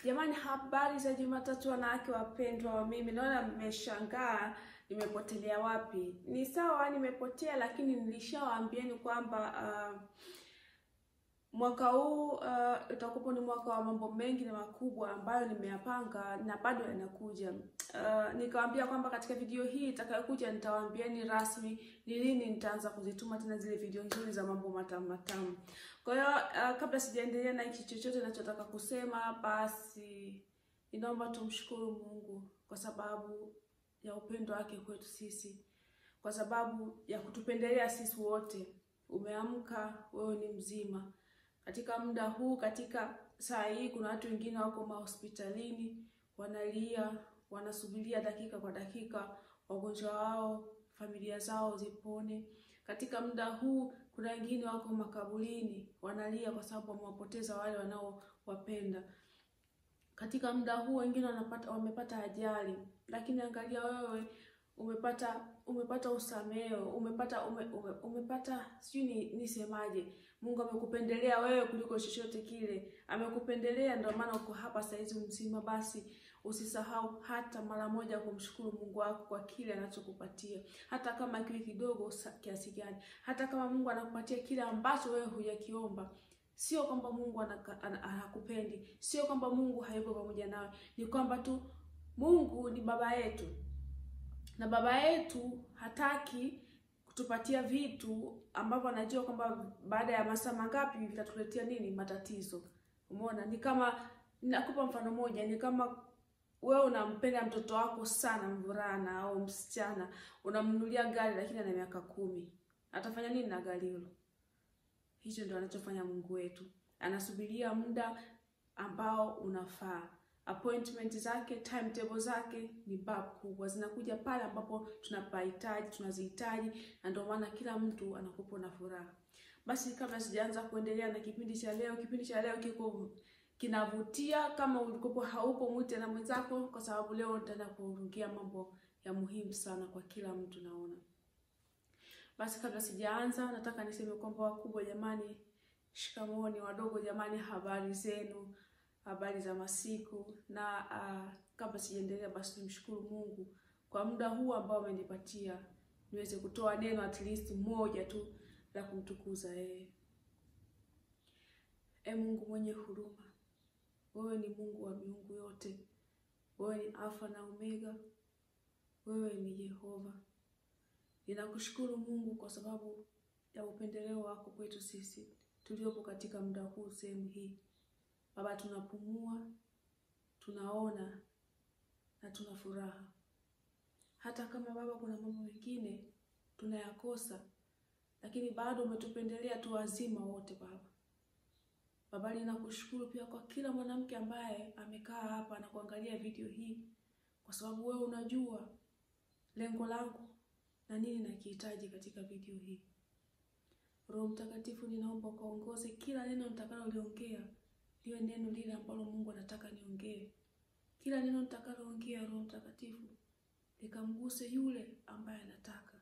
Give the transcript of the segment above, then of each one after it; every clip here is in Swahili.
Jamani, habari za Jumatatu wanawake wapendwa wa mimi. Naona mmeshangaa nimepotelea wapi. Ni sawa nimepotea, lakini nilishawaambieni kwamba mwaka huu utakuwa ni mwaka wa mambo mengi na makubwa ambayo nimeyapanga na bado yanakuja. Nikawaambia kwamba katika video hii itakayokuja nitawaambieni rasmi ni lini nitaanza kuzituma tena zile video nzuri za mambo matamu matamu. Kwa hiyo kabla sijaendelea na hiki chochote ninachotaka kusema, basi ninaomba tumshukuru Mungu kwa sababu ya upendo wake kwetu sisi, kwa sababu ya kutupendelea sisi wote. Umeamka, wewe ni mzima. Katika muda huu, katika saa hii, kuna watu wengine wako hospitalini, wanalia, wanasubiria dakika kwa dakika wagonjwa wao, familia zao zipone. Katika muda huu, kuna wengine wako makaburini, wanalia kwa sababu wamewapoteza wale wanaowapenda. Katika muda huu, wengine wamepata ajali, lakini angalia wewe umepata usameo, umepata sijui nisemaje. Mungu amekupendelea wewe kuliko chochote kile. Amekupendelea, ndio maana uko hapa saizi mzima. Basi usisahau hata mara moja kumshukuru Mungu wako kwa kile anachokupatia. Hata kama kiwe kidogo kiasi gani. Hata kama Mungu anakupatia kile ambacho wewe hujakiomba. Sio kwamba Mungu anakupendi, sio kwamba Mungu hayuko pamoja nawe. Ni kwamba tu Mungu ni baba yetu. Na baba yetu hataki kutupatia vitu ambavyo anajua kwamba baada ya masaa mangapi vitatuletea nini? Matatizo. Umeona? Ni kama, nakupa mfano moja, ni kama wewe unampenda mtoto wako sana, mvulana au msichana, unamnunulia gari lakini ana miaka 10. Atafanya nini na gari hilo? Hicho ndio anachofanya Mungu wetu. Anasubiria muda ambao unafaa. Appointment zake, timetable zake ni kubwa, zinakuja pale ambapo tunazihitaji, na ndio maana kila mtu anakuwa na furaha. Basi kabla sijaanza kuendelea na kipindi cha leo kinavutia. Kama ulikopo haupo, mwite na mwenzako, kwa sababu leo nitaenda kuongea mambo ya muhimu sana kwa kila mtu naona. Basi kabla sijaanza, nataka niseme kwamba wakubwa jamani, shikamoni, wadogo jamani, habari zenu, habari za masiku. Na kabla sijaendelea, basi nimshukuru Mungu kwa muda huu ambao amenipatia niweze kutoa neno at least moja tu la kumtukuza yeye. Mungu mwenye huruma, wewe ni Mungu wa miungu yote. Wewe ni Alfa na Omega. Wewe ni Yehova. Ninakushukuru Mungu kwa sababu ya upendeleo wako kwetu sisi tuliopo katika muda huu, sehemu hii. Baba, tunapumua, tunaona na tuna furaha. Hata kama Baba kuna mambo mengine tunayakosa, lakini bado umetupendelea tu wazima wote Baba. Baba, ninakushukuru pia kwa kila mwanamke ambaye amekaa hapa na kuangalia video hii, kwa sababu wewe unajua lengo langu na nini nakihitaji katika video hii. Roho Mtakatifu, ninaomba ukaongoze kila neno nitakaloongea liwe neno lile ambalo Mungu anataka niongee. Kila neno nitakaloongea, Roho Mtakatifu, likamguse yule ambaye anataka.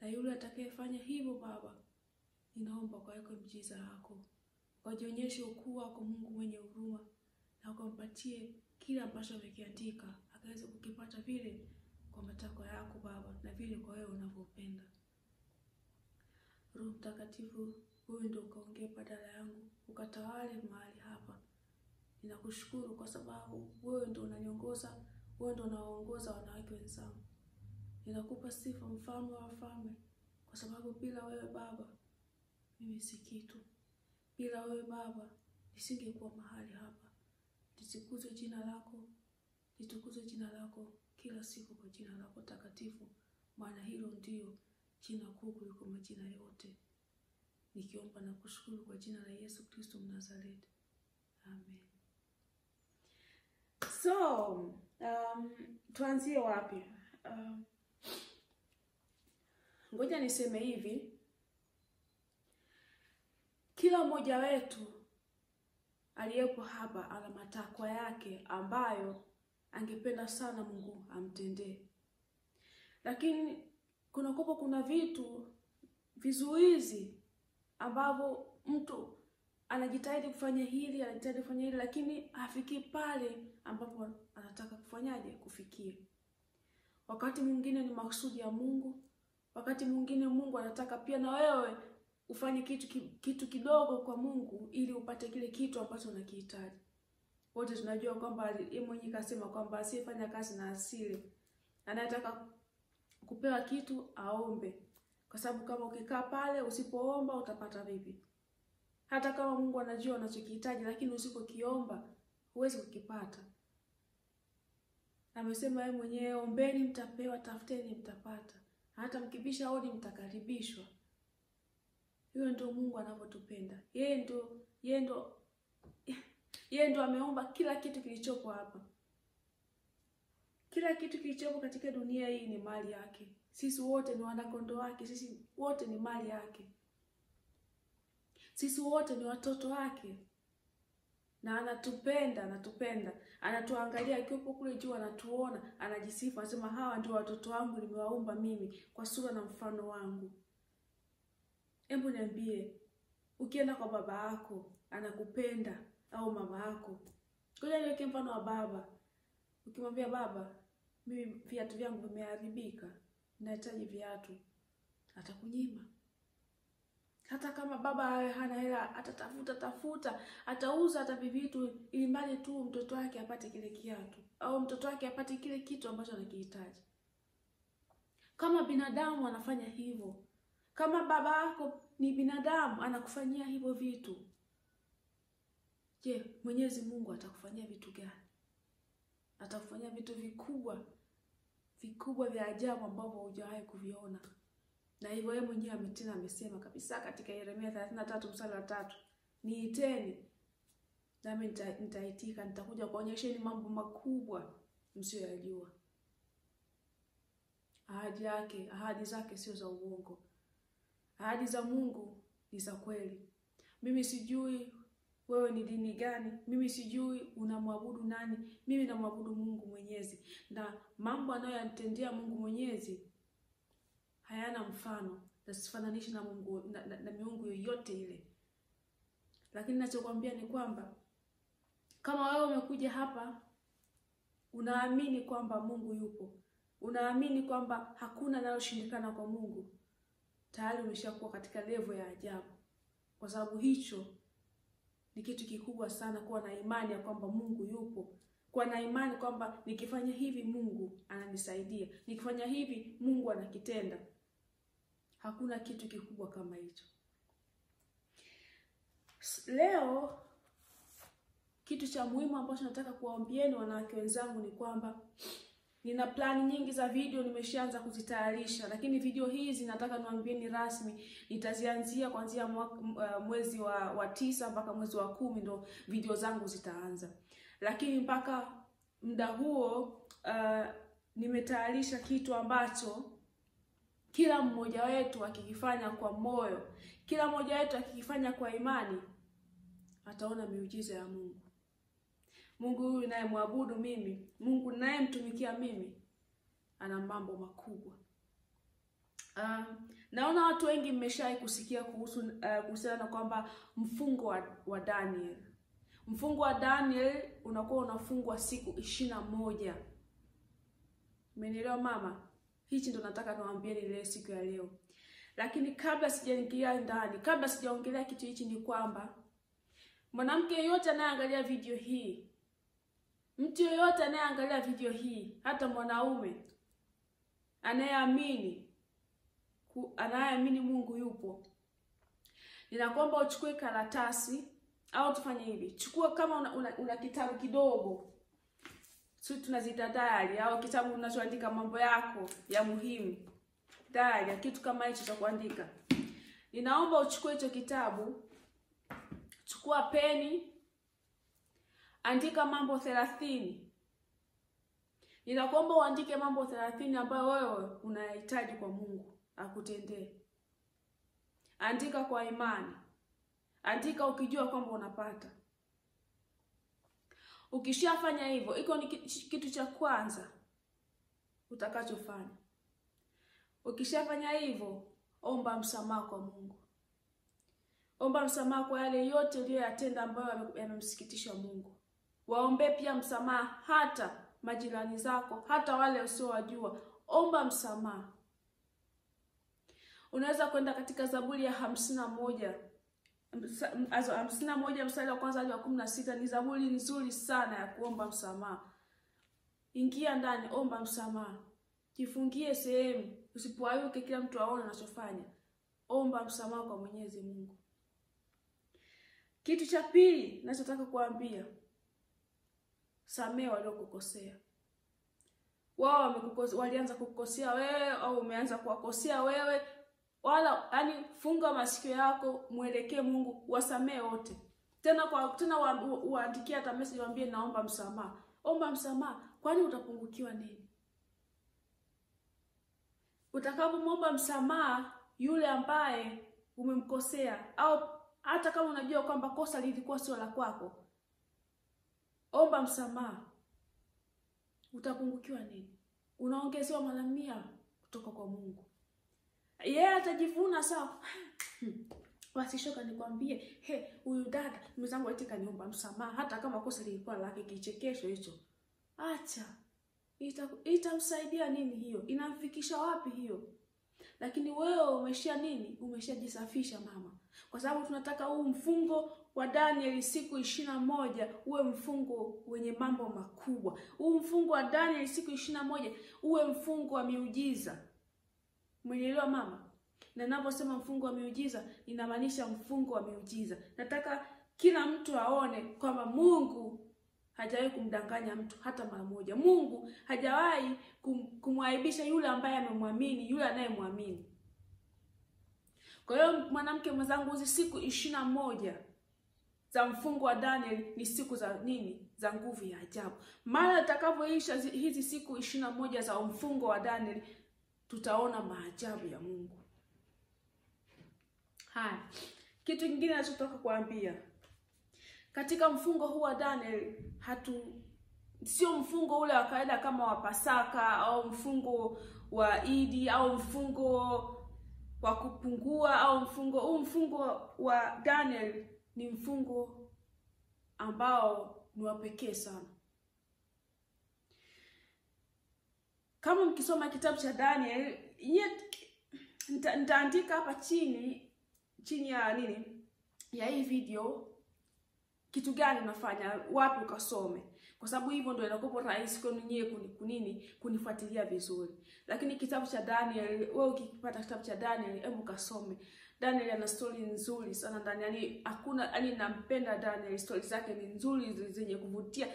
Na yule atakayefanya hivyo Baba, ninaomba ukaweke mjiza wako, ukajionyeshe ukuu wako Mungu mwenye huruma, na ukampatie kile ambacho amekiandika akaweze kukipata vile kwa matakwa yako Baba, na vile kwa wewe unavyopenda. Roho Mtakatifu, wewe ndio ukaongee badala yangu, ukatawale mahali hapa. Ninakushukuru kwa sababu wewe ndio unaniongoza, wewe ndio unaongoza wanawake wenzangu. Ninakupa sifa, mfalme wa wafalme, kwa sababu bila wewe Baba mimi si kitu. Bila wewe Baba nisingekuwa mahali hapa. Litukuzwe jina lako, litukuzwe jina lako kila siku, kwa jina lako takatifu, maana hilo ndio jina kuu kuliko majina yote. Nikiomba na kushukuru kwa jina la Yesu Kristo Mnazareti. Amen. So, tuanzie wapi? Ngoja niseme hivi. Kila mmoja wetu aliyepo hapa ana matakwa yake ambayo angependa sana Mungu amtendee. Lakini kuna vitu vizuizi ambavyo mtu anajitahidi kufanya hili, anajitahidi kufanya hili, lakini hafiki pale ambapo anataka kufanyaje? Kufikia. Wakati mwingine ni makusudi ya Mungu, wakati mwingine Mungu anataka pia na wewe ufanye kitu kidogo kwa Mungu ili upate kile kitu ambacho unakihitaji. Wote tunajua kwamba yeye mwenyewe kasema kwamba asiyefanya kazi na asile. Anataka kupewa kitu aombe. Kwa sababu kama ukikaa pale usipoomba utapata vipi? Hata kama Mungu anajua unachokihitaji, lakini usipokiomba huwezi kukipata. Amesema yeye mwenyewe, ombeni mtapewa, tafuteni mtapata. Hata mkibisha hodi mtakaribishwa. Hiyo ndio Mungu anavyotupenda. Yeye ndo ameomba kila kitu kilichopo hapa. Kila kitu kilichopo katika dunia hii ni mali yake. Sisi wote ni wanakondo wake, sisi wote ni mali yake. Sisi wote ni watoto wake. Na anatupenda. Anatuangalia akiwepo kule juu, anatuona, anajisifu, anasema hawa ndio watoto wangu nimewaumba mimi kwa sura na mfano wangu. Hebu niambie, ukienda kwa baba yako anakupenda au mama yako? Ngoja niweke mfano wa baba. Ukimwambia baba, mimi viatu vyangu vimeharibika, nahitaji viatu, atakunyima. Hata kama baba hana hela, atatafuta, atauza hata vitu ili mali tu mtoto wake apate kile kiatu au mtoto wake apate kile kitu ambacho anakihitaji. Kama binadamu anafanya hivyo, kama baba yako ni binadamu anakufanyia hivyo vitu, je, Mwenyezi Mungu atakufanyia vitu gani? Atakufanyia vitu vikubwa vya ajabu ambavyo hujawahi kuviona. Na hivyo yeye mwenyewe tena amesema kabisa katika Yeremia 33 mstari wa 3, niiteni nami nitaitika, nitakuja kuonyesheni mambo makubwa msiyojua. Ahadi zake sio za uongo. Ahadi za Mungu ni za kweli. Mimi sijui wewe ni dini gani, mimi sijui unamwabudu nani, mimi namwabudu Mungu Mwenyezi. Na mambo anayoyatendea Mungu Mwenyezi hayana mfano, na sifananishi na Mungu na miungu yoyote ile. Lakini ninachokuambia ni kwamba kama wewe umekuja hapa unaamini kwamba Mungu yupo, unaamini kwamba hakuna linaloshindikana kwa Mungu, tayari umeshakuwa katika level ya ajabu. Kwa sababu hicho ni kitu kikubwa sana, kuwa na imani ya kwamba Mungu yupo. Kuwa na imani kwamba nikifanya hivi Mungu ananisaidia, nikifanya hivi Mungu anakitenda. Hakuna kitu kikubwa kama hicho. Leo kitu cha muhimu ambacho nataka kuwaambieni wanawake wenzangu ni kwamba nina plani nyingi za video nimeshaanza kuzitayarisha, lakini video hizi nataka niwaambieni rasmi nitazianzia kuanzia mwezi wa 9 mpaka mwezi wa 10 ndo video zangu zitaanza. Lakini mpaka muda huo nimetayarisha kitu ambacho kila mmoja wetu akikifanya kwa moyo, kila mmoja wetu akikifanya kwa imani, ataona miujiza ya Mungu. Mungu huyu naye muabudu mimi, Mungu naye mtumikia mimi, ana mambo makubwa. Naona watu wengi mmeshai kusikia kuhusiana na kwamba mfungo wa Daniel. Mfungo wa Daniel unakuwa unafungwa siku 21. Umenielewa mama? Hichi ndo nataka niwaambieni leo siku ya leo. Lakini kabla sijaingia ndani, kabla sijaongelea kitu hichi, ni kwamba mwanamke yeyote anayeangalia video hii, mtu yeyote anayeangalia video hii, hata mwanaume anayeamini Mungu yupo, ninakuomba uchukue karatasi au tufanye hivi. Chukua kama una kitabu kidogo, sisi tunazita diary, au kitabu unachoandika mambo yako ya muhimu, diary, kitu kama hicho cha kuandika. Ninaomba uchukue hicho kitabu, chukua peni, andika mambo 30. Ninakuomba uandike mambo 30 ambayo wewe unahitaji kwa Mungu akutendee. Andika kwa imani. Andika ukijua kwamba unapata. Ukishafanya hivyo, iko ni kitu cha kwanza utakachofanya. Ukishafanya hivyo, omba msamaha kwa Mungu. Omba msamaha kwa yale yote uliyoyatenda ambayo yamemsikitisha Mungu. Waombe pia msamaha hata majirani zako, hata wale usiowajua. Omba msamaha. Unaweza kwenda katika Zaburi ya 51. 51 mstari wa kwanza hadi wa 16 ni zaburi nzuri sana ya kuomba msamaha. Ingia ndani, omba msamaha. Jifungie sehemu, usipoayuke kila mtu aone unachofanya. Omba msamaha kwa Mwenyezi Mungu. Kitu cha pili ninachotaka kuambia, samehe waliokukosea. Wao walianza kukukosea wewe au umeanza kuwakosea wewe, wala funga masikio yako, muelekee Mungu, wasamehe wote. Tena waandikie hata message waambie naomba msamaha. Omba msamaha, kwani utapungukiwa nini? Utakapomwomba msamaha yule ambaye umemkosea, au hata kama unajua kwamba kosa lilikuwa sio la kwako, omba msamaha. Utapungukiwa nini? Unaongezewa mara 100 kutoka kwa Mungu. Yeye atajivuna sawa. Wasishoka nikwambie, huyu dada mzangu eti kaniomba msamaha hata kama kosa lilikuwa lake, kichekesho hicho. Acha. Itamsaidia nini hiyo? Inamfikisha wapi hiyo? Lakini wewe umeshia nini? Umeshajisafisha mama. Kwa sababu tunataka huu mfungo wa Daniel siku 21 uwe mfungo wenye mambo makubwa. Huu mfungo wa Daniel siku 21 uwe mfungo wa miujiza. Umenielewa mama? Na ninaposema mfungo wa miujiza, inamaanisha mfungo wa miujiza. Nataka kila mtu aone kwamba Mungu hajawahi kumdanganya mtu hata mara moja. Mungu hajawahi kumwaibisha yule ambaye amemwamini, yule anayemwamini. Kwa hiyo mwanamke mwenzangu, hizi siku 21 za mfungo wa Daniel ni siku za nini? Za nguvu ya ajabu. Mara tutakapoisha hizi siku 21 za mfungo wa Daniel, tutaona maajabu ya Mungu. Haya. Kitu kingine ninachotaka kuambia, katika mfungo huu wa Daniel sio mfungo ule wa kawaida kama wa Pasaka au mfungo wa Idi au mfungo wa kupungua au mfungo wa Daniel ni mfungo ambao ni wa pekee sana. Kama mkisoma kitabu cha Daniel, nitaandika hapa chini ya ya hii video kitu gani unafanya, wapi ukasome, kwa sababu hivyo ndio inakuwa rahisi kwa nyewe kunifuatilia vizuri. Lakini kitabu cha Daniel, wewe ukipata kitabu cha Daniel, hebu kasome. Daniel ana story nzuri sana ndani, nampenda Daniel, story zake ni nzuri, zenye kuvutia,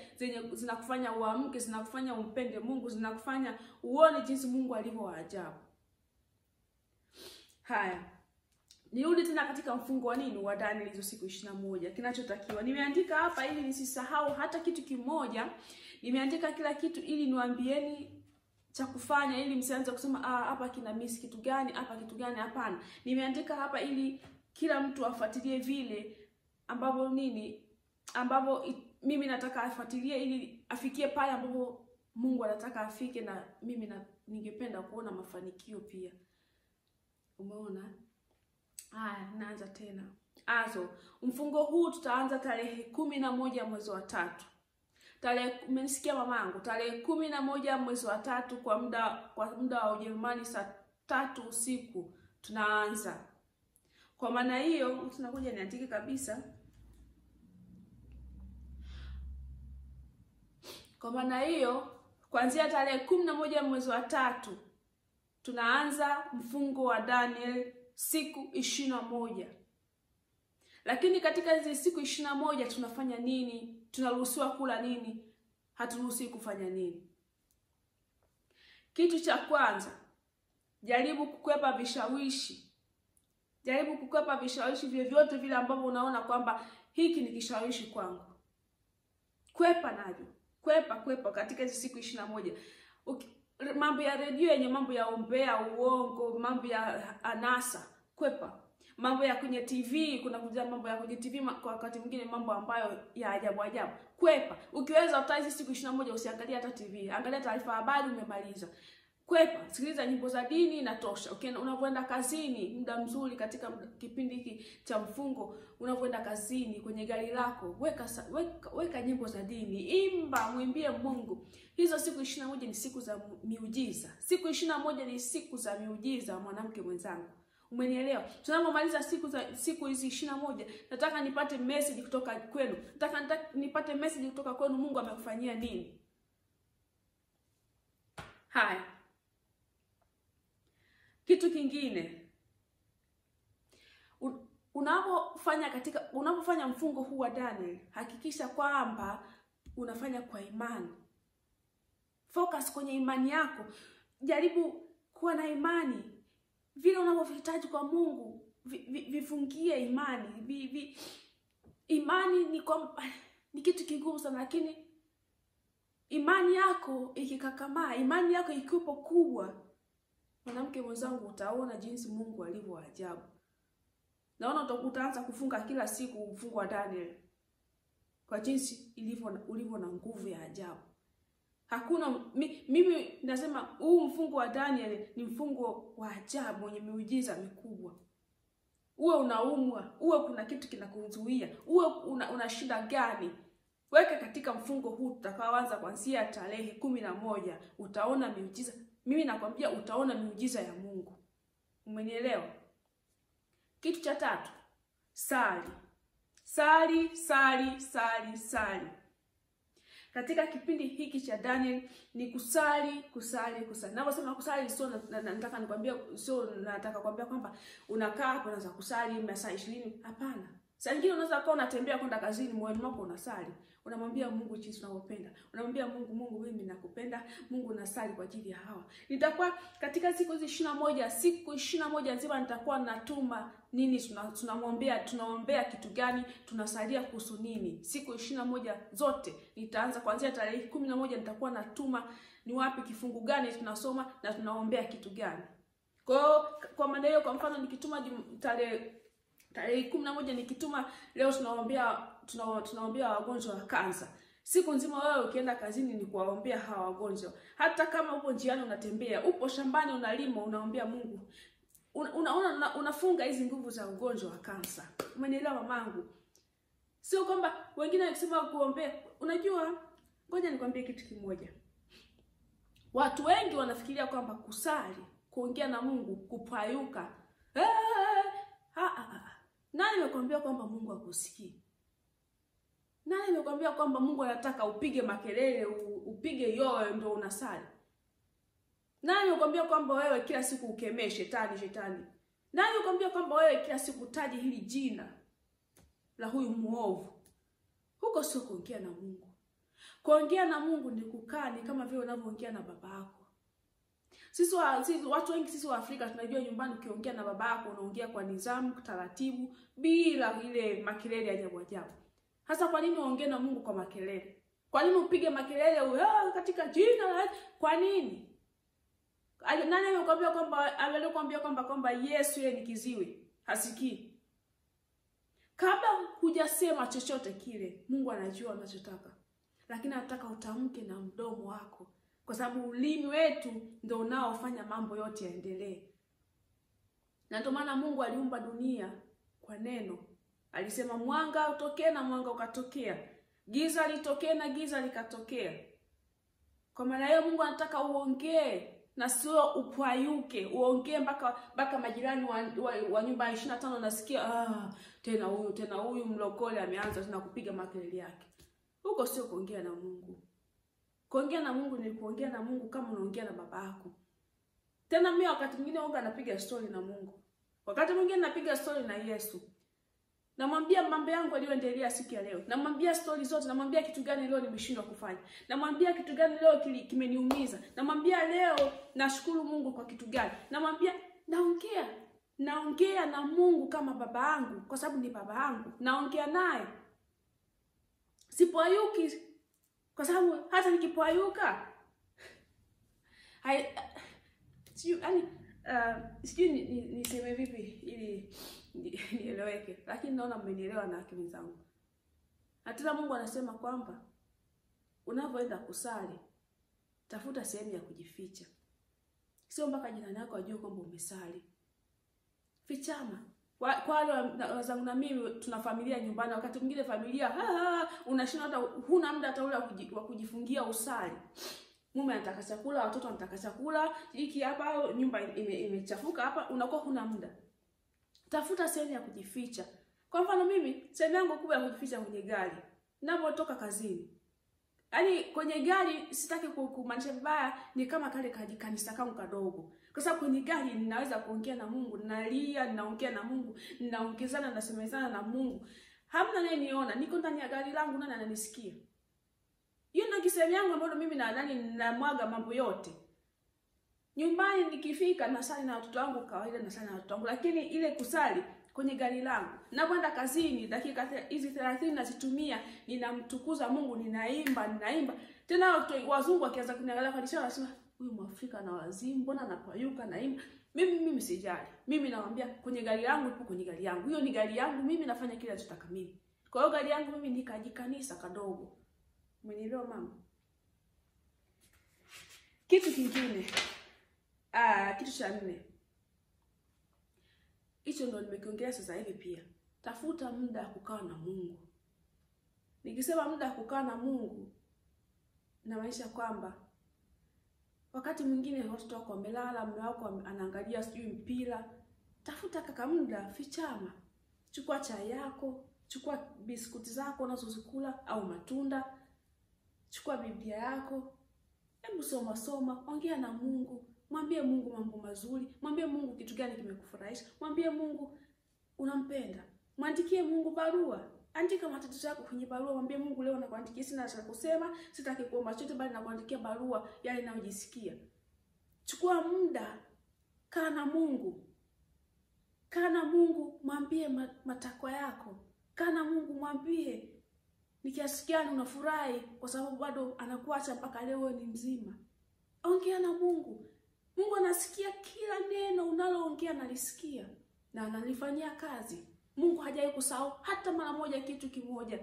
zinakufanya uamke, zinakufanya umpende Mungu, zinakufanya uone jinsi Mungu alivyo wa ajabu. Haya. Nirudi tena katika mfungo wa wa Daniel hizo siku 21. Kinachotakiwa nimeandika hapa ili nisisahau hata kitu kimoja. Nimeandika kila kitu ili niwaambieni cha kufanya, ili msianze kusema hapa kina miss kitu gani, hapa kitu gani. Hapana. Nimeandika hapa ili kila mtu afuatilie vile ambavyo mimi nataka afuatilie, ili afikie pale ambapo Mungu anataka afike, na mimi ningependa kuona mafanikio pia. Umeona? Haya, naanza tena. Mfungo huu tutaanza tarehe 11 mwezi wa 3. Umenisikia mamangu? Tarehe 11 mwezi wa 3 kwa muda wa Ujerumani saa 3 usiku tunaanza. Kwa maana hiyo, tunakuja niandike kabisa. Kwa maana hiyo, kuanzia tarehe 11 mwezi wa 3 tunaanza mfungo wa Daniel siku 21. Lakini katika hizo siku 21 tunafanya nini? Tunaruhusiwa kula nini? Haturuhusiwi kufanya nini? Kitu cha kwanza, jaribu kukwepa vishawishi. Jaribu kukwepa vishawishi vyovyote vile ambavyo unaona kwamba hiki ni kishawishi kwangu. Kwepa navyo. Kwepa katika hizo siku 21. Mambo ya redio yenye mambo ya umbea, uongo, mambo ya anasa, kwepa. Mambo ya kwenye TV, kuna kuja mambo ya kwenye TV kwa wakati mwingine mambo ambayo ya ajabu. Kwepa. Ukiweza utaizi siku 21 usiangalie hata TV. Angalia taarifa habari umemaliza. Kwepa, sikiliza nyimbo za dini inatosha. Ukienda unapoenda kazini, muda mzuri katika kipindi hiki cha mfungo, unapoenda kazini kwenye gari lako, weka nyimbo za dini, imba, mwimbie Mungu. Hizo siku 21 ni siku za miujiza. Siku 21 ni siku za miujiza, mwanamke mwenzangu. Umenielewa? Tunapomaliza siku hizi 21, nataka nipate message kutoka kwenu. Nataka nipate message kutoka kwenu, Mungu amekufanyia nini? Haya. Kitu kingine, unapofanya mfungo huu wa Daniel, hakikisha kwamba unafanya kwa imani. Focus kwenye imani yako. Jaribu kuwa na imani. Vile unavyohitaji kwa Mungu, vifungie imani. Imani ni kitu kigumu sana, lakini imani yako ikikakamaa, imani yako ikiwa kubwa, mwanamke mwenzangu, utaona jinsi Mungu alivyo ajabu. Naona utaanza kufunga kila siku mfungo wa Daniel kwa jinsi ulivyo na nguvu ya ajabu. Hakuna mimi nasema huu mfungo wa Daniel ni mfungo wa ajabu wenye miujiza mikubwa. Uwe unaumwa, uwe kuna kitu kinakuzuia, uwe una shida gani, weka katika mfungo huu tutakaoanza kuanzia tarehe 11, utaona miujiza. Mimi nakwambia utaona miujiza ya Mungu. Umenielewa? Kitu cha 3, sali. Sali. Katika kipindi hiki cha Daniel ni kusali. Naposema kusali sio nataka nikwambia, sio nataka kuambia kwamba unakaa hapo unaanza kusali masaa 20. Hapana. Saa nyingine unaweza kuwa unatembea kwenda kazini, moyo wako unasali. Unamwambia Mungu jinsi unavyopenda. Unamwambia Mungu mimi nakupenda. Mungu, nasali kwa ajili ya hawa. Nitakuwa katika siku hizi 21, siku 21 nzima nitakuwa natuma nini, tunaombea kitu gani, tunasalia kuhusu nini. Siku 21 zote nitaanza kuanzia tarehe 11, nitakuwa natuma ni wapi, kifungu gani tunasoma na tunaombea kitu gani. Kwa maana hiyo, kwa mfano nikituma tarehe 11 nikituma leo tunaombea wagonjwa wa kansa. Siku nzima wewe ukienda kazini ni kuwaombea hawa wagonjwa. Hata kama upo njiani unatembea, upo shambani unalima, unaombea Mungu. Unafunga hizi nguvu za ugonjwa wa kansa. Umenielewa mamangu? Sio kwamba wengine wakisema kuombea, unajua, ngoja nikwambie kitu kimoja. Watu wengi wanafikiria kwamba kusali, kuongea na Mungu, kupayuka. Nani amekwambia kwamba Mungu hakusikii? Nani amekwambia kwamba Mungu anataka upige makelele, upige yowe ndio unasali? Nani amekwambia kwamba wewe kila siku ukemee shetani? Nani amekwambia kwamba wewe kila siku taji hili jina la huyu muovu? Huko sio kuongea na Mungu. Kuongea na Mungu ni kukaa, ni kama vile unavyoongea na baba yako. Sisi watu wengi, sisi wa Afrika tunajua nyumbani ukiongea na baba yako unaongea kwa nidhamu, taratibu, bila ile makelele ajabu. Hasa kwa nini uongee na Mungu kwa makelele? Kwa nini upige makelele katika jina la? Kwa nini? Nani amekwambia kwamba Yesu yeye ni kiziwi, hasikii? Kabla hujasema chochote kile, Mungu anajua unachotaka. Lakini anataka utamke na mdomo wako. Kwa sababu ulimi wetu ndio unaofanya mambo yote yaendelee. Na ndio maana Mungu aliumba dunia kwa neno. Alisema mwanga utokee na mwanga ukatokea. Giza litokee na giza likatokea. Kwa maana hiyo Mungu anataka uongee na sio upwayuke. Uongee mpaka majirani wa nyumba 25 nasikia tena huyu mlokole ameanza tena kupiga makelele yake. Huko sio kuongea na Mungu. Kuongea na Mungu ni kuongea na Mungu kama unaongea na baba yako. Tena mimi wakati mwingine huwa napiga story na Mungu. Wakati mwingine napiga story na Yesu. Namwambia mambo yangu yaliyoendelea siku ya leo. Namwambia story zote, namwambia kitu gani leo nimeshindwa kufanya. Namwambia kitu gani leo kimeniumiza. Namwambia leo nashukuru Mungu kwa kitu gani. Namwambia naongea na Mungu kama baba yangu, kwa sababu ni baba yangu. Naongea naye. Sipwayuki, kwa sababu hata nikipwayuka sijui niseme vipi ili nieleweke, lakini naona mmenielewa na akili zangu. Hata Mungu anasema kwamba unapoenda kusali, tafuta sehemu ya kujificha. Sio mpaka jirani yako ajue kwamba umesali. Fichama. Kwa wale wazangu na mimi tuna familia nyumbani, wakati mwingine familia unashinda hata huna muda hata ule wa kujifungia usali. Mume anataka chakula, watoto wanataka chakula, hiki hapa nyumba imechafuka hapa, unakuwa huna muda. Tafuta sehemu ya kujificha. Kwa mfano mimi, sehemu yangu kubwa ya kujificha kwenye gari. Ninapotoka kazini. Yaani kwenye gari sitaki kumaanisha vibaya, ni kama kale kanisa kangu kadogo. Kwa sababu kwenye gari ninaweza kuongea na Mungu, ninalia, ninaongea na Mungu, ninaongezana na semezana na Mungu. Hamna anayeniona, niko ndani ya gari langu, nani ananisikia? Hiyo ndio kisehemu yangu ambayo mimi ninamwaga mambo yote. Nyumbani nikifika nasali na watoto wangu kawaida, nasali na watoto wangu, lakini ile kusali kwenye gari langu. Napoenda kazini dakika hizi 30 nazitumia ninamtukuza Mungu, ninaimba. Tena wazungu wakianza kuniangalia kwa dirisha wanasema, "Huyu Mwafrika na wazimu, mbona anapayuka naimba?" Mimi sijali. Mimi nawaambia kwenye gari langu ipo kwenye gari yangu. Hiyo ni gari yangu, mimi nafanya kile ninachotaka mimi. Kwa hiyo gari yangu mimi ni kanisa kadogo. Umenielewa mama? Kitu kingine. Kitu cha 4. Hicho ndo nimekiongea sasa hivi pia. Tafuta muda wa kukaa na Mungu. Nikisema muda wa kukaa na Mungu, inamaanisha kwamba wakati mwingine watoto wako wamelala, mume wako anaangalia sijui mpira, tafuta kaka muda, fichama. Chukua chai yako, chukua biskuti zako unazozikula au matunda, chukua Biblia yako, hebu soma, ongea na Mungu. Mwambie Mungu mambo mazuri, mwambie Mungu kitu gani kimekufurahisha, mwambie Mungu unampenda. Mwandikie Mungu barua. Andika matatizo yako kwenye barua, mwambie Mungu leo nakuandikia, sina cha kusema, sitaki kuomba chochote bali nakuandikia barua yale ninayojisikia. Chukua muda, kaa na Mungu. Kaa na Mungu, mwambie matakwa yako. Kaa na Mungu, mwambie ni kiasi gani unafurahi kwa sababu bado anakuacha mpaka leo ni mzima. Ongea na Mungu. Mungu anasikia kila neno unaloongea, analisikia na analifanyia kazi. Mungu hajawahi kusahau hata mara moja kitu kimoja.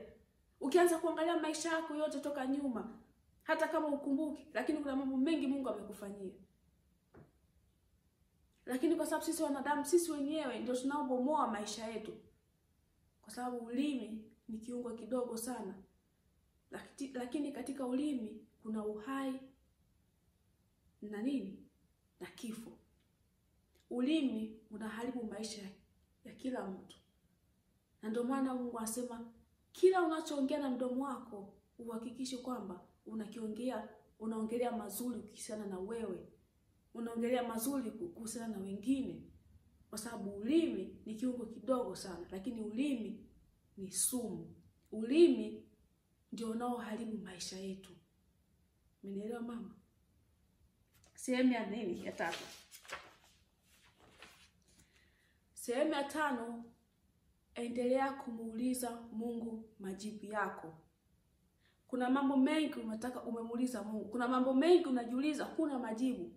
Ukianza kuangalia maisha yako yote toka nyuma, hata kama ukumbuki, lakini kuna mambo mengi Mungu amekufanyia. Lakini kwa sababu sisi wanadamu, sisi wenyewe ndio tunaobomoa maisha yetu. Kwa sababu ulimi ni kiungo kidogo sana. Lakini katika ulimi kuna uhai na na kifo. Ulimi unaharibu maisha ya kila mtu. Na ndio maana Mungu anasema kila unachoongea na mdomo wako uhakikishe kwamba unaongelea mazuri kuhusiana na wewe. Unaongelea mazuri kuhusiana na wengine. Kwa sababu ulimi ni kiungo kidogo sana, lakini ulimi ni sumu. Ulimi ndio unaoharibu maisha yetu. Umenielewa mama? Sehemu ya 3. Sehemu ya 5, endelea kumuuliza Mungu majibu yako. Kuna mambo mengi unataka umemuuliza Mungu. Kuna mambo mengi unajiuliza huna majibu.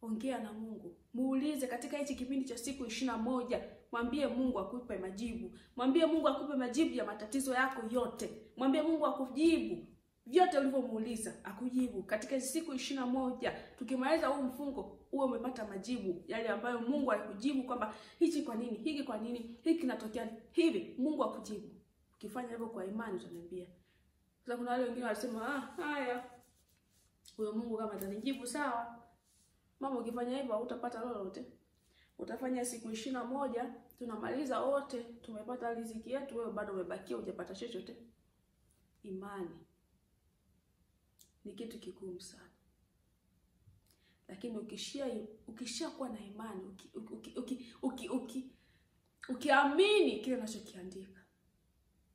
Ongea na Mungu. Muulize katika hichi kipindi cha siku 21. Mwambie Mungu akupe majibu. Mwambie Mungu akupe majibu ya matatizo yako yote. Mwambie Mungu akujibu vyote ulivyomuuliza, akujibu katika siku 21. Tukimaliza huu mfungo uwe umepata majibu yale ambayo Mungu alikujibu kwamba hichi kwa nini, hiki kwa nini, hiki kinatokea hivi, Mungu akujibu. Ukifanya hivyo kwa imani utaniambia. Sasa kuna wale wengine wanasema haya, huyo Mungu kama atanijibu sawa. Mama, ukifanya hivyo hutapata lolote. Utafanya siku 21, tunamaliza wote, tumepata riziki yetu, wewe bado umebakia hujapata chochote. Imani ni kitu kigumu sana. Lakini ukishakuwa na imani, ukiamini kile unachokiandika.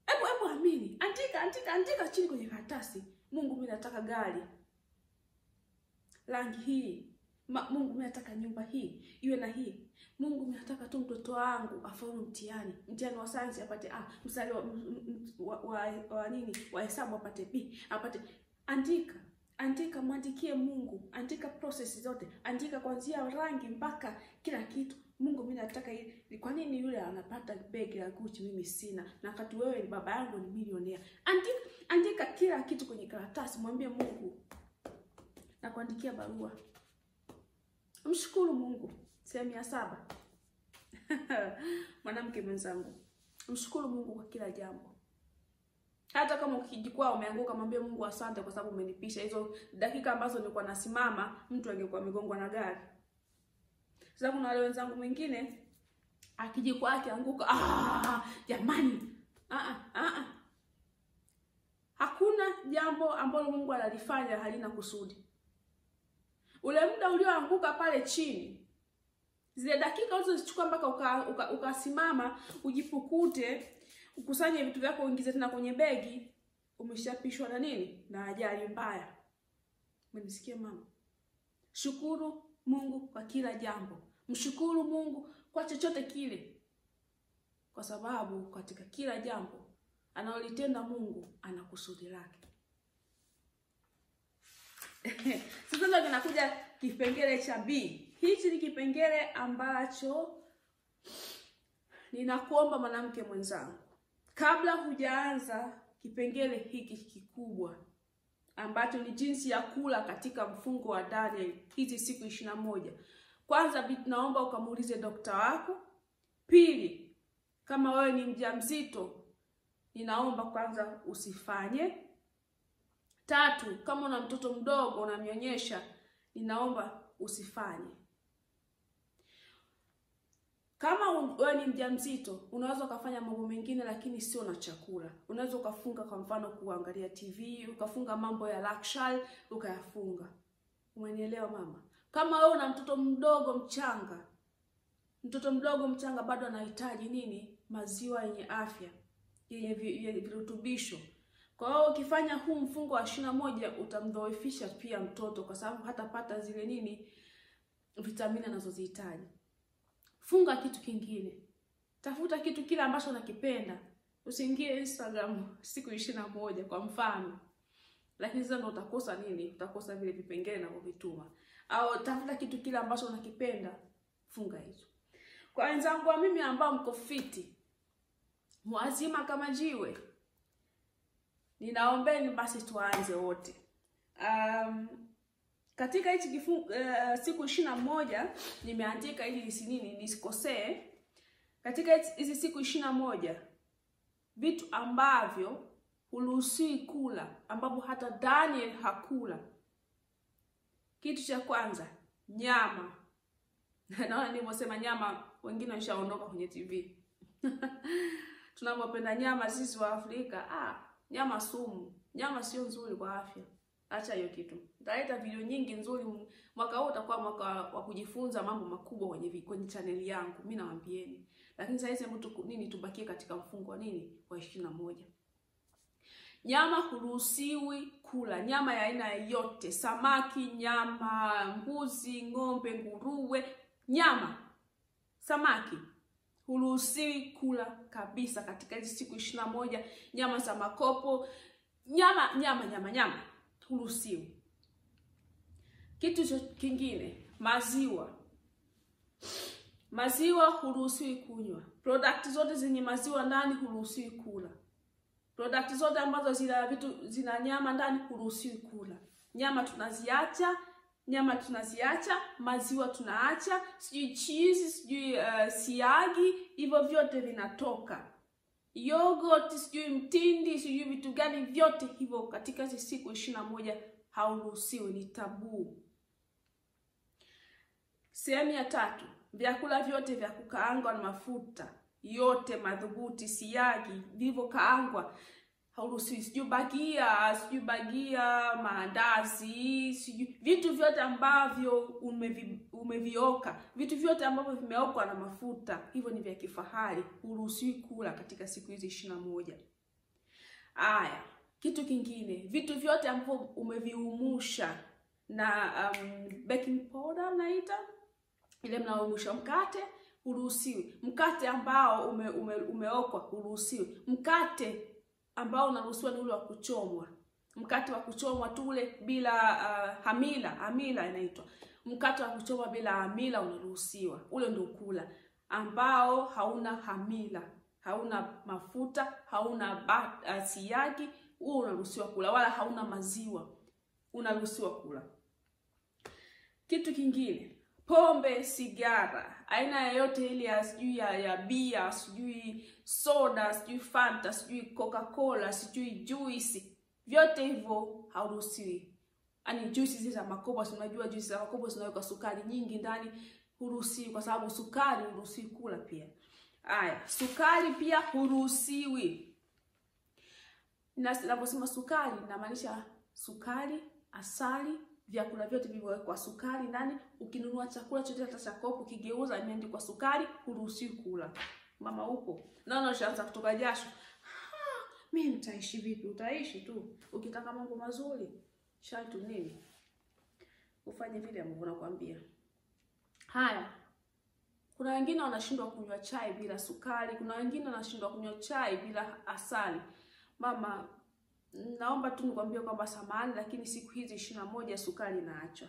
Hebu amini. Andika chini kwenye karatasi. Mungu, mimi nataka gari rangi hii. Mungu, mimi nataka nyumba hii iwe na hii. Mungu, mimi nataka tu mtoto wangu afaulu mtihani wa sayansi apate A, mstari wa hesabu apate B, apate. Andika, mwandikie Mungu, andika process zote, andika kuanzia rangi mpaka kila kitu. Mungu, mimi nataka hii. Kwa nini yule anapata begi la Gucci mimi sina? Na wakati wewe baba yangu ni milionea. Andika kila kitu kwenye karatasi, mwambie Mungu na kuandikia barua. Mshukuru Mungu. Sehemu ya 7. Mwanamke mwenzangu, mshukuru Mungu kwa kila jambo. Hata kama ukijikwaa umeanguka, mwambie Mungu asante kwa sababu umenipisha. Hizo dakika ambazo nilikuwa nasimama, mtu angekuwa migongwa na gari. Sasa kuna wale wenzangu mwingine akijikwaa akianguka, jamani. Hakuna jambo ambalo Mungu analifanya halina kusudi. Ule muda ulioanguka pale chini, zile dakika ulizozichukua mpaka ukasimama, ujipukute, ukusanye vitu vyako uingize tena kwenye begi, umeshapishwa na nini? Na ajali mbaya. Umenisikia mama? Shukuru Mungu kwa kila jambo. Mshukuru Mungu kwa chochote kile. Kwa sababu katika kila jambo analolitenda Mungu ana kusudi lake. Sasa ndio kinakuja kipengele cha B. Hichi ni kipengele ambacho ninakuomba mwanamke mwenzangu, kabla hujaanza kipengele hiki kikubwa ambacho ni jinsi ya kula katika mfungo wa Daniel hizi siku 21. Kwanza naomba ukamuulize daktari wako. Pili, kama wewe ni mjamzito, ninaomba kwanza usifanye. 3, kama una mtoto mdogo unamnyonyesha, ninaomba usifanye. Kama wewe ni mjamzito, unaweza ukafanya mambo mengine lakini sio na chakula. Unaweza ukafunga, kwa mfano kuangalia TV, ukafunga mambo ya luxury, ukayafunga. Umenielewa mama? Kama wewe una mtoto mdogo mchanga bado anahitaji nini? Maziwa yenye afya, yenye virutubisho. Kwa hiyo ukifanya huu mfungo wa 21 utamdhoofisha pia mtoto, kwa sababu hatapata zile nini? Vitamini anazozihitaji. Funga kitu kingine. Tafuta kitu kile ambacho unakipenda. Usiingie Instagram siku 21 kwa mfano. Lakini sasa ndio utakosa nini? Utakosa vile vipengele na kuvituma. Au tafuta kitu kile ambacho unakipenda, funga hizo. Kwa wenzangu wa mimi ambao mko fiti, mwazima kama jiwe, ninaombeni basi tuanze wote. Katika hichi siku 21 nimeandika ili nisikosee. Katika hizi siku 21 vitu ambavyo huruhusiwi kula, ambapo hata Daniel hakula. Kitu cha kwanza, nyama. Naona nilivyosema nyama, wengine washaondoka kwenye TV. Tunapopenda nyama sisi wa Afrika, nyama sumu. Nyama sio nzuri kwa afya. Acha hiyo kitu. Nitaleta video nyingi nzuri. Mwaka huu utakuwa mwaka wa kujifunza mambo makubwa kwenye channel yangu. Mimi nawaambieni. Lakini sasa hivi tubakie katika mfungo wa nini? Wa 21. Nyama huruhusiwi kula. Nyama ya aina yote, samaki, nyama, mbuzi, ng'ombe, nguruwe, nyama, samaki huruhusiwi kula kabisa katika hizi siku 21. Nyama za makopo, nyama huruhusiwi. Kitu kingine, maziwa huruhusiwi kunywa. Product zote zenye maziwa ndani huruhusiwi kula. Product zote ambazo zina nyama ndani huruhusiwi kula. Nyama tunaziacha, maziwa tunaacha, sijui cheese, sijui siagi, hivyo vyote vinatoka. Yogurt, sijui mtindi, sijui vitu gani, vyote hivyo katika siku 21 hauruhusiwi, ni tabu. Sehemu ya 3, vyakula vyote vya kukaangwa na mafuta, yote madhubuti, siagi, vivyo kaangwa hauruhusiwi. Sijui bagia, maandazi, sijui vitu vyote ambavyo umevioka, vitu vyote ambavyo vimeokwa na mafuta, hivyo ni vya kifahari, huruhusiwi kula katika siku hizi 21. Kitu kingine, vitu vyote ambavyo umeviumusha na baking powder mnaita, ile mnaumusha mkate, huruhusiwi. Mkate ambao umeokwa huruhusiwi. Mkate ambao unaruhusiwa ni ule wa kuchomwa. Mkate wa kuchomwa tu ule bila hamila inaitwa. Mkate wa kuchomwa bila hamila unaruhusiwa. Ule ndio kula. Ambao hauna hamila, hauna mafuta, hauna siagi, huo unaruhusiwa kula. Wala hauna maziwa, unaruhusiwa kula. Kitu kingine, pombe, sigara, aina yoyote ile ya sijui ya bia, sijui soda, sijui Fanta, sijui Coca-Cola, sijui juice, vyote hivyo hauruhusiwi. Yaani juice hizi za makopo, unajua juice za makopo zinaweka sukari nyingi ndani, huruhusiwi kwa sababu sukari huruhusiwi kula pia. Haya, sukari pia huruhusiwi. Na ninaposema sukari namaanisha sukari, asali, vyakula vyote vilivyowekwa sukari ndani. Ukinunua chakula chochote hata cha kopo kigeuza imeandikwa sukari, huruhusiwi kula. Mama upo, naona ushaanza kutoka jasho. Mimi nitaishi vipi? Utaishi tu. Ukitaka mambo mazuri, sharti nini? Ufanye vile ambavyo nakwambia. Haya. Kuna wengine wanashindwa kunywa chai bila sukari, kuna wengine wanashindwa kunywa chai bila asali. Mama, naomba tu nikwambie kwamba samahani, lakini siku hizi 21 sukari inaachwa.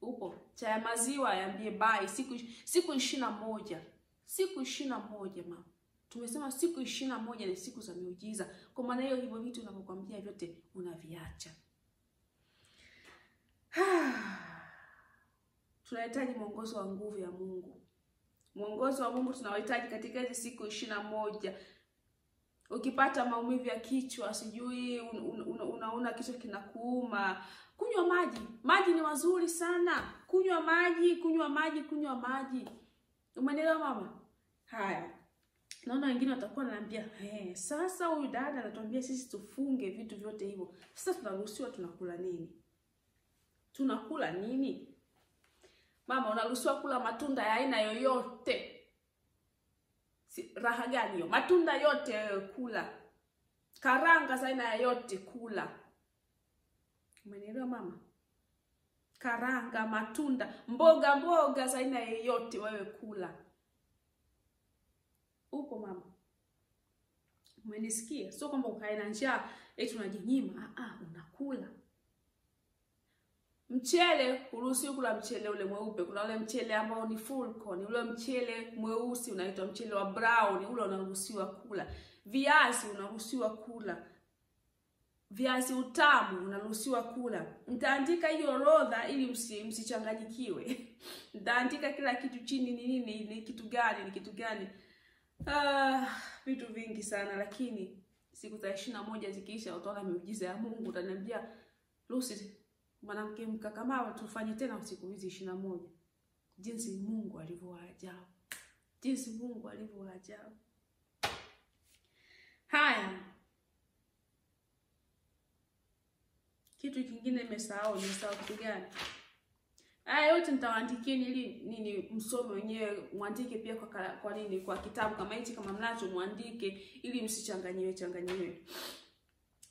Upo, chai ya maziwa yaambie bye siku 21. Siku 21 mama. Tumesema siku 21 ni siku za miujiza. Kwa maana hiyo hivyo vitu ninavyokuambia vyote unaviacha. Tunahitaji mwongozo wa nguvu ya Mungu. Mwongozo wa Mungu tunahitaji katika hizo siku 21. Ukipata maumivu ya kichwa, sijui unaona kichwa kinakuuma, kunywa maji. Maji ni mazuri sana. Kunywa maji. Umeelewa mama? Haya. Naona wengine watakuwa wananiambia, sasa huyu dada anatuambia sisi tufunge vitu vyote hivyo. Sasa tunaruhusiwa tunakula nini? Tunakula nini? Mama, unaruhusiwa kula matunda ya aina yoyote. Raha gani hiyo? Matunda yote kula. Karanga za aina yote kula. Umenielewa mama? Karanga, matunda, mboga za aina yoyote wewe kula. Upo mama? Umenisikia? Sio kwamba ukae na njaa eti unajinyima. Unakula. Mchele, huruhusiwi kula mchele ule mweupe. Kuna ule mchele ambao ni full corn, ule mchele mweusi unaitwa mchele wa brown, ule unaruhusiwa kula. Viazi unaruhusiwa kula. Viazi utamu unaruhusiwa kula. Nitaandika hiyo orodha ili msichanganyikiwe. Nitaandika kila kitu chini ni kitu gani. Vitu vingi sana, lakini siku za 21 zikiisha utaona miujiza ya Mungu. Utaniambia, Lucy, mwanamke mkakamawa, tufanye tena siku hizi 21. Jinsi Mungu alivyoajabu. Haya. Kitu kingine nimesahau kitu gani? Haya yote nitawaandikieni ili nini msome wenyewe, muandike pia kwa nini kwa kitabu kama hichi, kama mnacho muandike ili msichanganyiwe.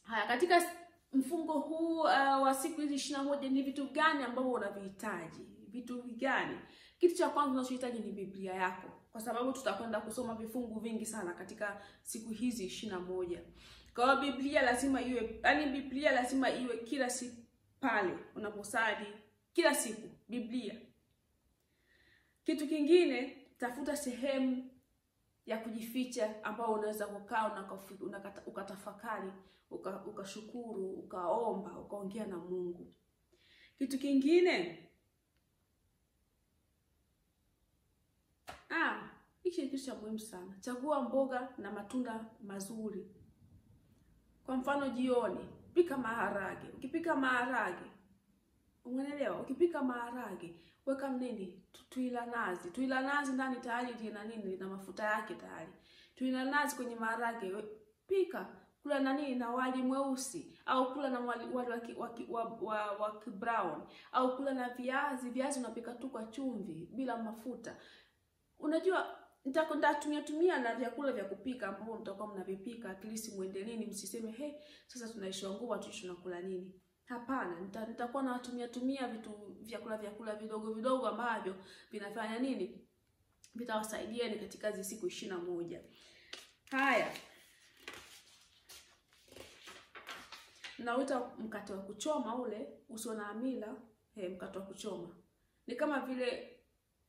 Haya, katika mfungo huu wa siku hizi 21 ni vitu gani ambavyo unavihitaji? Vitu gani? Kitu cha kwanza unachohitaji ni Biblia yako, kwa sababu tutakwenda kusoma vifungu vingi sana katika siku hizi 21. Kwa Biblia lazima iwe, kila siku pale unaposali, kila siku Biblia. Kitu kingine, tafuta sehemu ya kujificha ambao unaweza kukaa ukatafakari, ukashukuru, ukaomba, ukaongea na Mungu. Kitu kingine, hichi kitu cha muhimu sana. Chagua mboga na matunda mazuri. Kwa mfano jioni, pika maharage. Ukipika maharage, umeelewa? Ukipika maharage, weka nini? Tuila nazi. Tuila nazi ndani tayari lina mafuta yake tayari. Tuila nazi kwenye maharage, pika. Kula na wali mweusi, au kula na wali wa brown, au kula na viazi unapika tu kwa chumvi bila mafuta. Unajua nitatumia na vyakula vya kupika ambavyo mtakuwa mnavipika, at least muendeleni, msiseme sasa tunaishiwa nguvu tu tunakula nini. Hapana, nitakuwa natumia vitu vyakula vidogo ambavyo vinafanya nini? Vitawasaidieni katika hizo siku 21. Haya. Nauita mkate wa kuchoma ule usio na amila, mkate wa kuchoma. Ni kama vile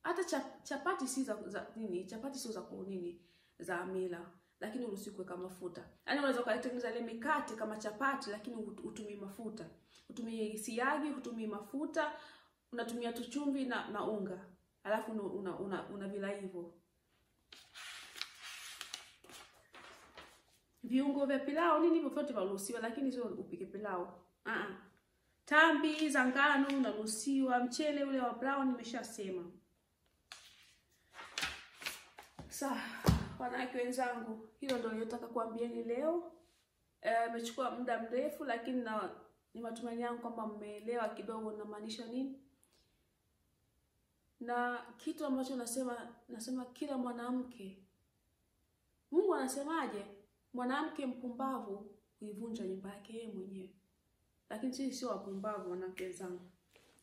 hata chapati si chapati sio za amila, lakini uruhusiwi kuweka mafuta. Yaani unaweza kutengeneza ile mikate kama chapati lakini utumie mafuta. Utumie siagi, utumie mafuta, unatumia tu chumvi na unga. Alafu una vila hivyo. Viungo vya pilau nini vyote varuhusiwa, lakini sio upike pilau. Tambi za ngano unaruhusiwa, mchele ule wa brown nimeshasema. Wanawake wenzangu, hilo ndio nilitaka kuambieni leo. Imechukua muda mrefu, lakini ni matumaini yangu kwamba mmeelewa kidogo ninamaanisha nini. Na kitu ambacho nasema kila mwanamke, Mungu anasemaje? Mwanamke mpumbavu huivunja nyumba yake yeye mwenyewe. Lakini sisi sio wapumbavu wanawake wenzangu.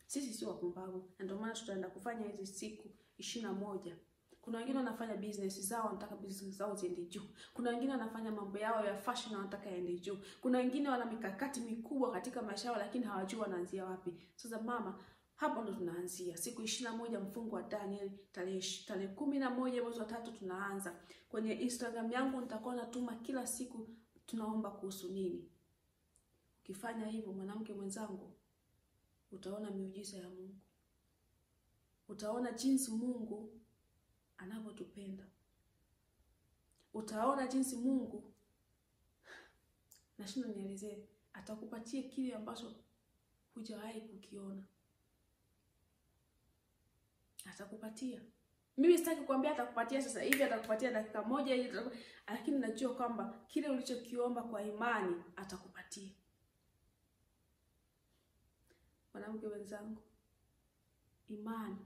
Sisi sio wapumbavu. Na ndio maana tutaenda kufanya hizi siku 21. Kuna wengine wanafanya business zao, wanataka business zao ziende juu. Kuna wengine wanafanya mambo yao ya fashion na wanataka yaende juu. Kuna wengine wana mikakati mikubwa katika maisha yao, lakini hawajui wanaanzia wapi. Sasa mama, hapo ndo tunaanzia. Siku 21 mfungo wa Daniel, tarehe 11 mwezi wa 3 tunaanza. Kwenye Instagram yangu nitakuwa natuma kila siku tunaomba kuhusu nini. Ukifanya hivyo mwanamke mwenzangu, utaona miujiza ya Mungu. Utaona jinsi Mungu anavyotupenda. Utaona jinsi Mungu, nashinda nielezee, atakupatia kile ambacho hujawahi kukiona. Atakupatia. Mimi sitaki kuambia atakupatia sasa hivi, atakupatia dakika moja ili, lakini najua kwamba kile ulichokiomba kwa imani atakupatia. Mwanamke wenzangu, imani.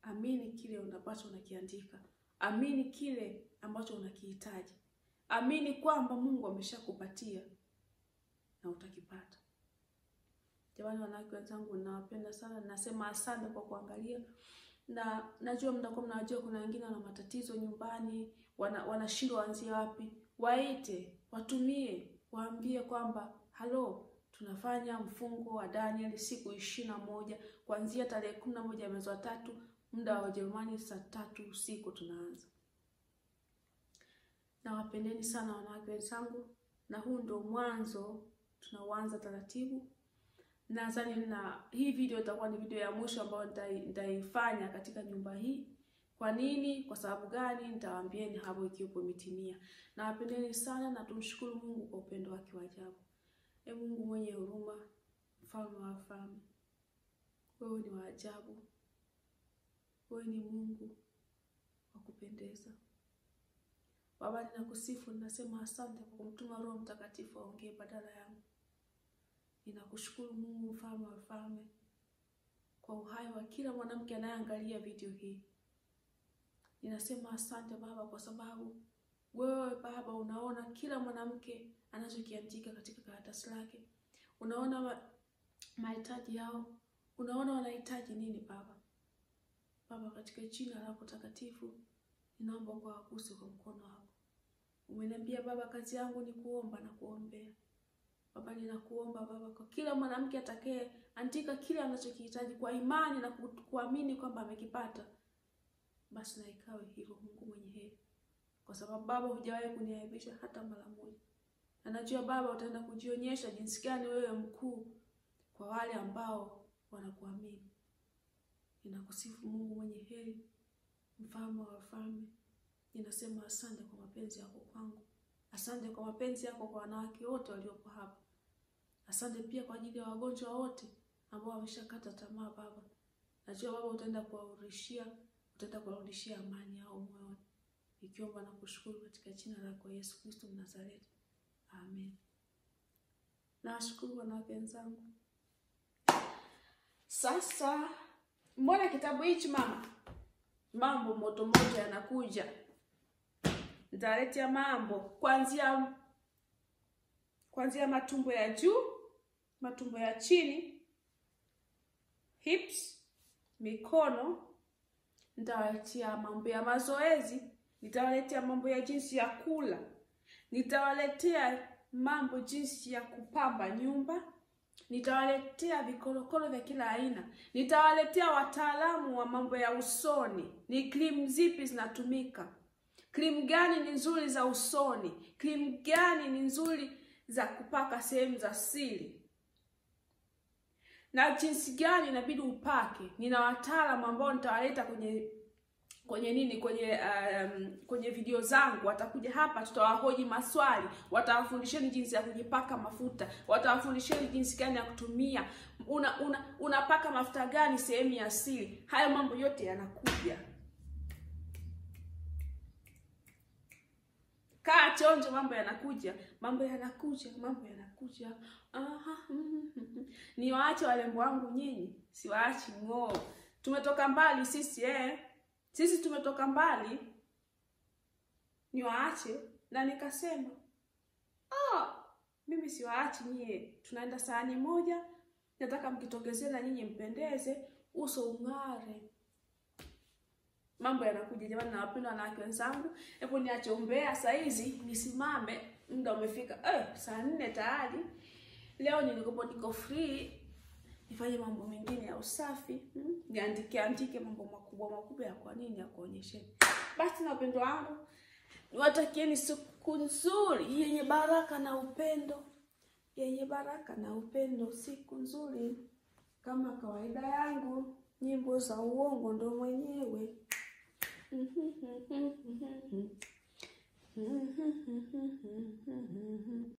Amini kile ambacho unakiandika. Amini kile ambacho unakihitaji. Amini kwamba Mungu ameshakupatia na utakipata. Jamani wanawake wenzangu, ninawapenda sana. Nasema asante kwa kuangalia. Na najua mtakuwa mnajua kuna wengine wana matatizo nyumbani, wanashindwa waanzie wapi. Waite, watumie, waambie kwamba halo, tunafanya mfungo wa Daniel siku 21 kuanzia tarehe 11 mwezi wa 3, muda wa Ujerumani saa 3 usiku tunaanza. Na wapendeni sana wanawake wenzangu, na huu ndio mwanzo, tunaanza taratibu. Nadhani na hii video itakuwa ni video ya mwisho ambayo nitaifanya katika nyumba hii. Kwa nini? Kwa sababu gani? Nitawaambieni hapo ikiwa imetimia. Na wapendeni sana na tumshukuru Mungu kwa upendo wake wa ajabu. Mungu mwenye huruma, mfalme wa wafalme. Wewe ni wa ajabu. Wewe ni Mungu wa kupendeza. Baba, ninakusifu, ninasema asante kwa kumtuma Roho Mtakatifu aongee badala yangu. Ninakushukuru Mungu mfalme wa wafalme kwa uhai wa kila mwanamke anayeangalia video hii. Ninasema asante Baba kwa sababu wewe Baba unaona kila mwanamke anachokiandika katika karatasi lake. Unaona mahitaji yao. Unaona wanahitaji nini Baba. Baba, katika jina lako takatifu ninaomba kwa waguse kwa mkono wako. Umeniambia Baba kazi yangu ni kuomba na kuombea. Baba, ninakuomba Baba kwa kila mwanamke atakaye andika kile anachokihitaji kwa imani na kuamini kwamba amekipata. Basi na ikawe hivyo Mungu mwenye heri. Kwa sababu Baba hujawahi kuniaibisha hata mara moja. Na najua Baba utaenda kujionyesha jinsi gani wewe mkuu kwa wale ambao wanakuamini. Ninakusifu Mungu mwenye heri, mfalme wa wafalme. Ninasema asante kwa mapenzi yako kwangu. Asante kwa mapenzi yako kwa wanawake wote waliopo hapa. Asante pia kwa ajili ya wagonjwa wote ambao wameshakata tamaa Baba. Najua Baba utaenda kuwarudishia amani yao moyoni. Nikiomba na kushukuru katika jina lako Yesu Kristo Mnazareti. Amen. Nashukuru wanawake wenzangu. Sasa mbona kitabu hichi mama? Mambo moto moto yanakuja. Nitaletea mambo kuanzia matumbo ya juu, matumbo ya chini, hips, mikono. Nitawaletea mambo ya mazoezi, nitawaletea mambo ya jinsi ya kula, nitawaletea mambo jinsi ya kupamba nyumba, nitawaletea vikorokoro vya kila aina, nitawaletea wataalamu wa mambo ya usoni, ni cream zipi zinatumika, cream gani ni nzuri za usoni, cream gani ni nzuri za kupaka sehemu za siri. na jinsi gani inabidi upake. Nina wataalamu ambao nitawaleta kwenye video zangu. Watakuja hapa, tutawahoji maswali, watawafundisheni jinsi ya kujipaka mafuta, watawafundisheni jinsi gani ya kutumia, unapaka mafuta gani sehemu ya siri. Hayo mambo yote yanakuja. Kaa chonjo, mambo yanakuja. Aha. Niwaache walembo wangu nyinyi? Siwaachi ng'oo. Tumetoka mbali sisi Sisi tumetoka mbali. Niwaache? Na nikasema, mimi siwaachi nyie. Tunaenda sahani moja. Nataka mkitogezea na nyinyi mpendeze, uso ung'are. Mambo yanakuja jamani, na wapendwa wanawake wenzangu. Hebu niache umbea saa hizi, nisimame. Muda umefika. Saa 4 tayari. Leo niko free. Nifanye mambo mengine ya usafi. Niandike mambo makubwa ya kwa nini, ya kuonyesheni. Basi na wapendwa wangu, niwatakieni siku nzuri yenye baraka na upendo. Siku nzuri. Kama kawaida yangu, nyimbo za uongo ndo mwenyewe.